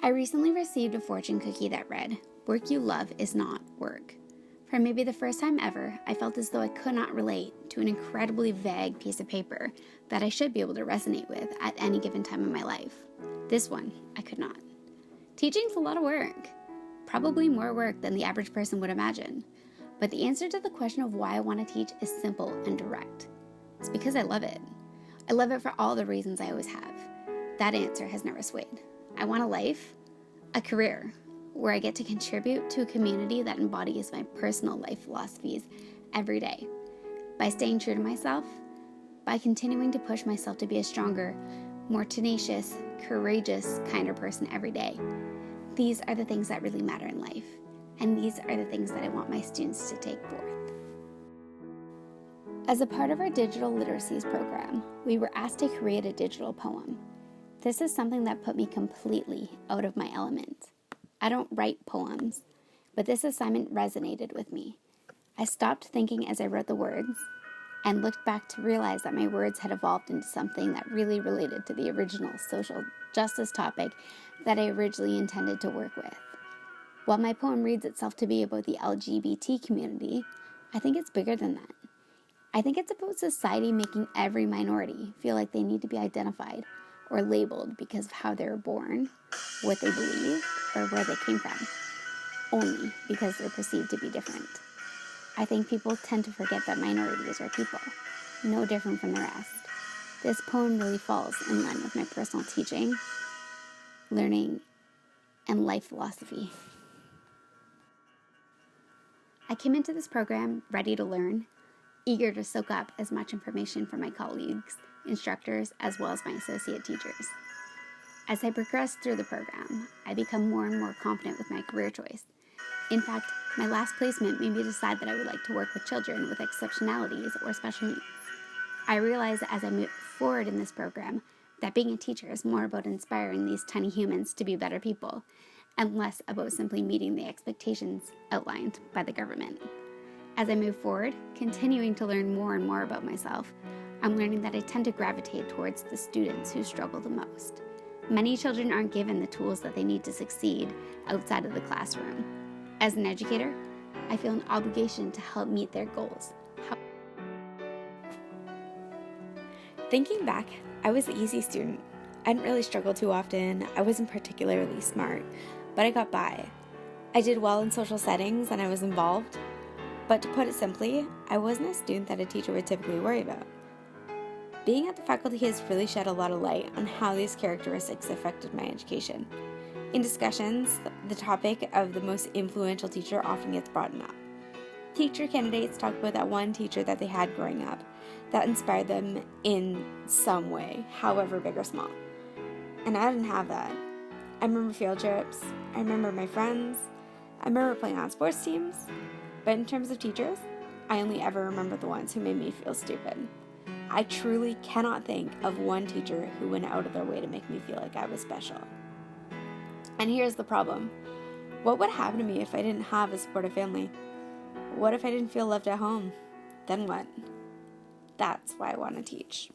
I recently received a fortune cookie that read, "Work you love is not work." For maybe the first time ever, I felt as though I could not relate to an incredibly vague piece of paper that I should be able to resonate with at any given time in my life. This one, I could not. Teaching's a lot of work. Probably more work than the average person would imagine. But the answer to the question of why I want to teach is simple and direct. It's because I love it. I love it for all the reasons I always have. That answer has never swayed. I want a life, a career, where I get to contribute to a community that embodies my personal life philosophies every day. By staying true to myself, by continuing to push myself to be a stronger, more tenacious, courageous, kinder person every day. These are the things that really matter in life, and these are the things that I want my students to take forth. As a part of our digital literacies program, we were asked to create a digital poem. This is something that put me completely out of my element. I don't write poems, but this assignment resonated with me. I stopped thinking as I wrote the words and looked back to realize that my words had evolved into something that really related to the original social justice topic that I originally intended to work with. While my poem reads itself to be about the LGBT community, I think it's bigger than that. I think it's about society making every minority feel like they need to be identified or labeled because of how they were born, what they believe, or where they came from, only because they're perceived to be different. I think people tend to forget that minorities are people, no different from the rest. This poem really falls in line with my personal teaching, learning, and life philosophy. I came into this program ready to learn, eager to soak up as much information from my colleagues, instructors, as well as my associate teachers. As I progressed through the program, I become more and more confident with my career choice. In fact, my last placement made me decide that I would like to work with children with exceptionalities or special needs. I realized as I moved forward in this program that being a teacher is more about inspiring these tiny humans to be better people and less about simply meeting the expectations outlined by the government. As I move forward, continuing to learn more and more about myself, I'm learning that I tend to gravitate towards the students who struggle the most. Many children aren't given the tools that they need to succeed outside of the classroom. As an educator, I feel an obligation to help meet their goals. Thinking back, I was the easy student. I didn't really struggle too often. I wasn't particularly smart, but I got by. I did well in social settings and I was involved. But to put it simply, I wasn't a student that a teacher would typically worry about. Being at the faculty has really shed a lot of light on how these characteristics affected my education. In discussions, the topic of the most influential teacher often gets brought up. Teacher candidates talk about that one teacher that they had growing up that inspired them in some way, however big or small. And I didn't have that. I remember field trips, I remember my friends, I remember playing on sports teams, but in terms of teachers, I only ever remember the ones who made me feel stupid. I truly cannot think of one teacher who went out of their way to make me feel like I was special. And here's the problem. What would happen to me if I didn't have a supportive family? What if I didn't feel loved at home? Then what? That's why I want to teach.